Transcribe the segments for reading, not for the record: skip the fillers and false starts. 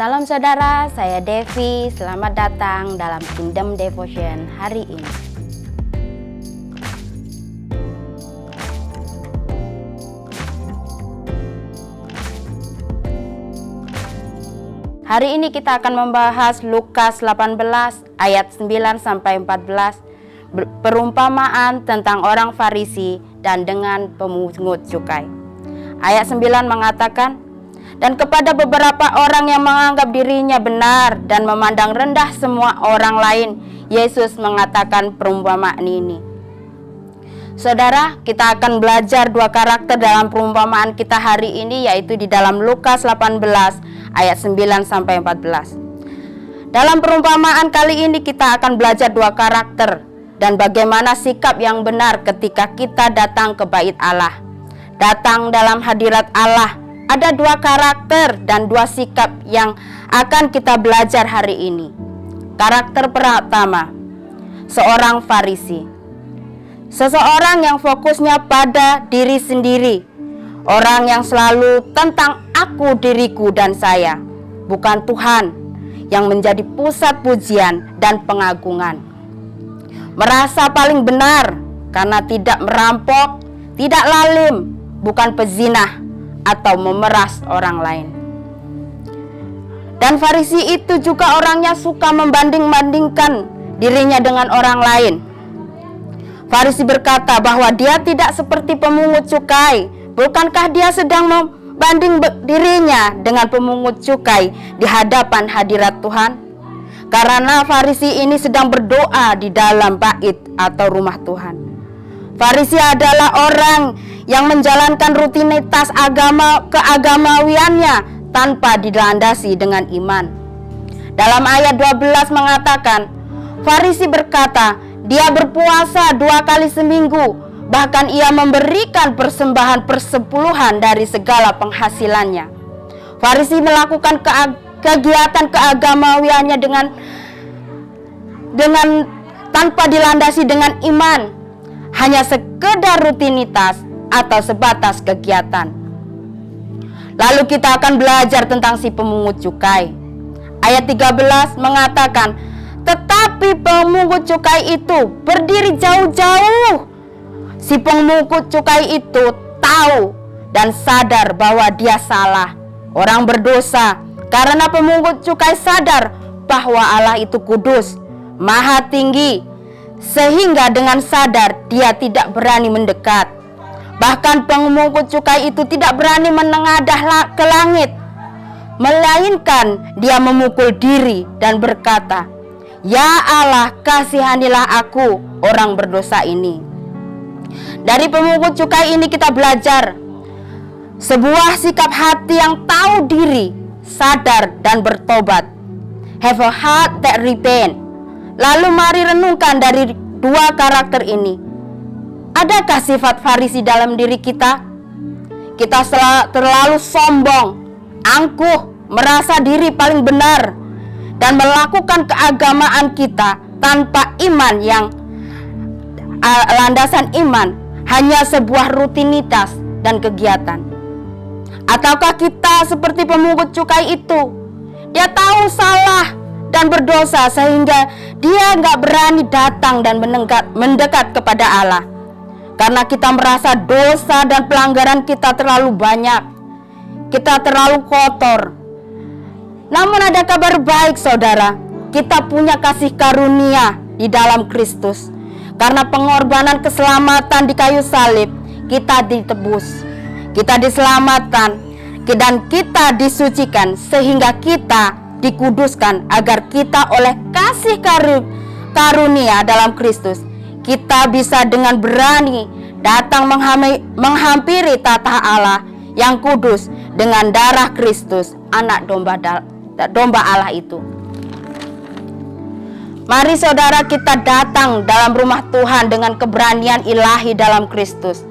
Salam saudara, saya Devi. Selamat datang dalam Kingdom Devotion hari ini. Hari ini kita akan membahas Lukas 18 ayat 9 sampai 14, perumpamaan tentang orang Farisi dan dengan pemungut cukai. Ayat 9 mengatakan, dan kepada beberapa orang yang menganggap dirinya benar dan memandang rendah semua orang lain, Yesus mengatakan perumpamaan ini. Saudara, kita akan belajar dua karakter dalam perumpamaan kita hari ini, yaitu di dalam Lukas 18 ayat 9 sampai 14. Dalam perumpamaan kali ini kita akan belajar dua karakter dan bagaimana sikap yang benar ketika kita datang ke bait Allah. Datang dalam hadirat Allah. Ada dua karakter dan dua sikap yang akan kita belajar hari ini. Karakter pertama, seorang Farisi. Seseorang yang fokusnya pada diri sendiri. Orang yang selalu tentang aku, diriku, dan saya. Bukan Tuhan yang menjadi pusat pujian dan pengagungan. Merasa paling benar karena tidak merampok, tidak lalim, bukan pezinah, atau memeras orang lain. Dan Farisi itu juga orangnya suka membanding-bandingkan dirinya dengan orang lain. Farisi berkata bahwa dia tidak seperti pemungut cukai. Bukankah dia sedang membanding dirinya dengan pemungut cukai di hadapan hadirat Tuhan? Karena Farisi ini sedang berdoa di dalam bait atau rumah Tuhan. Farisi adalah orang yang menjalankan rutinitas keagamawiannya tanpa dilandasi dengan iman. Dalam ayat 12 mengatakan, Farisi berkata, dia berpuasa 2 kali seminggu, bahkan ia memberikan persembahan persepuluhan dari segala penghasilannya. Farisi melakukan kegiatan keagamawiannya dengan tanpa dilandasi dengan iman, hanya sekedar rutinitas atau sebatas kegiatan. Lalu kita akan belajar tentang si pemungut cukai. Ayat 13 mengatakan, tetapi pemungut cukai itu berdiri jauh-jauh. Si pemungut cukai itu tahu dan sadar bahwa dia salah, orang berdosa. Karena pemungut cukai sadar bahwa Allah itu kudus, maha tinggi, sehingga dengan sadar dia tidak berani mendekat. Bahkan pemungut cukai itu tidak berani menengadah ke langit, melainkan dia memukul diri dan berkata, ya Allah, kasihanilah aku, orang berdosa ini. Dari pemungut cukai ini kita belajar sebuah sikap hati yang tahu diri, sadar dan bertobat. Have a heart that repent. Lalu mari renungkan dari dua karakter ini. Adakah sifat Farisi dalam diri kita? Kita terlalu sombong, angkuh, merasa diri paling benar, dan melakukan keagamaan kita tanpa iman yang landasan iman hanya sebuah rutinitas dan kegiatan. Ataukah kita seperti pemungut cukai itu? Dia tahu salah dan berdosa sehingga dia nggak berani datang dan mendekat kepada Allah. Karena kita merasa dosa dan pelanggaran kita terlalu banyak. Kita terlalu kotor. Namun ada kabar baik saudara. Kita punya kasih karunia di dalam Kristus. Karena pengorbanan keselamatan di kayu salib, kita ditebus. Kita diselamatkan dan kita disucikan sehingga kita dikuduskan agar kita oleh kasih karunia dalam Kristus, kita bisa dengan berani datang menghampiri tata Allah yang kudus dengan darah Kristus, anak domba Allah itu. Mari saudara kita datang dalam rumah Tuhan dengan keberanian ilahi dalam Kristus.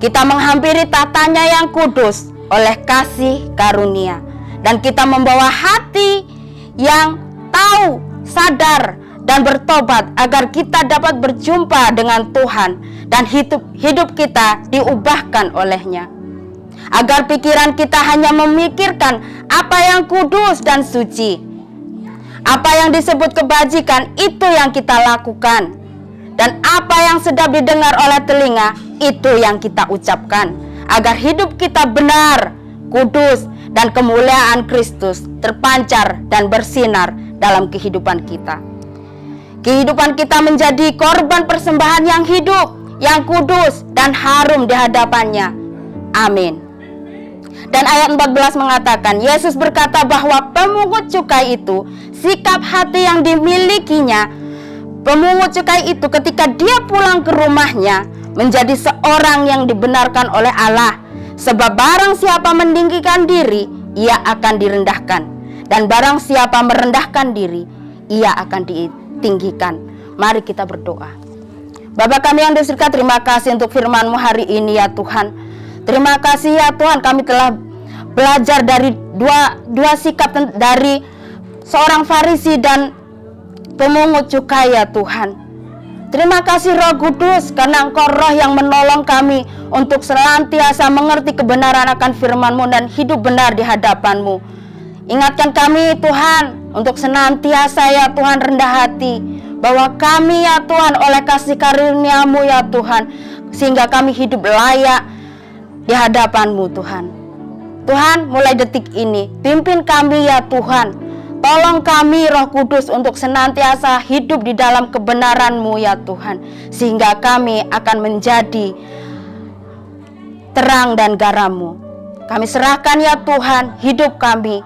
Kita menghampiri tatanya yang kudus oleh kasih karunia. Dan kita membawa hati yang tahu, sadar, dan bertobat agar kita dapat berjumpa dengan Tuhan dan hidup kita diubahkan olehnya. agar pikiran kita hanya memikirkan apa yang kudus dan suci. Apa yang disebut kebajikan itu yang kita lakukan, dan apa yang sedap didengar oleh telinga itu yang kita ucapkan, agar hidup kita benar, kudus, dan kemuliaan Kristus terpancar dan bersinar dalam kehidupan kita. Kehidupan kita menjadi korban persembahan yang hidup, yang kudus, dan harum di hadapannya. Amin. Dan ayat 14 mengatakan, Yesus berkata bahwa pemungut cukai itu, sikap hati yang dimilikinya, pemungut cukai itu ketika dia pulang ke rumahnya menjadi seorang yang dibenarkan oleh Allah. Sebab barang siapa meninggikan diri, ia akan direndahkan. Dan barang siapa merendahkan diri, ia akan ditinggikan. Mari kita berdoa. Bapa kami yang di surga, terima kasih untuk firman-Mu hari ini ya Tuhan. Terima kasih ya Tuhan, kami telah belajar dari dua sikap dari seorang Farisi dan pemungut cukai ya Tuhan. Terima kasih Roh Kudus, karena Engkau Roh yang menolong kami untuk senantiasa mengerti kebenaran akan firman-Mu dan hidup benar di hadapan-Mu. Ingatkan kami Tuhan untuk senantiasa ya Tuhan rendah hati, bahwa kami ya Tuhan oleh kasih karunia-Mu ya Tuhan, sehingga kami hidup layak di hadapan-Mu Tuhan. Tuhan, mulai detik ini pimpin kami ya Tuhan. Tolong kami Roh Kudus untuk senantiasa hidup di dalam kebenaran-Mu ya Tuhan, sehingga kami akan menjadi terang dan garam-Mu. Kami serahkan ya Tuhan hidup kami,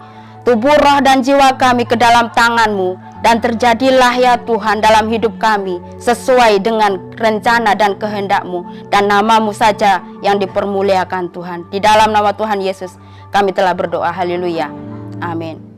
tubuh, roh, dan jiwa kami ke dalam tangan-Mu. Dan terjadilah ya Tuhan dalam hidup kami sesuai dengan rencana dan kehendak-Mu, dan nama-Mu saja yang dipermuliakan Tuhan. Di dalam nama Tuhan Yesus kami telah berdoa. Haleluya. Amin.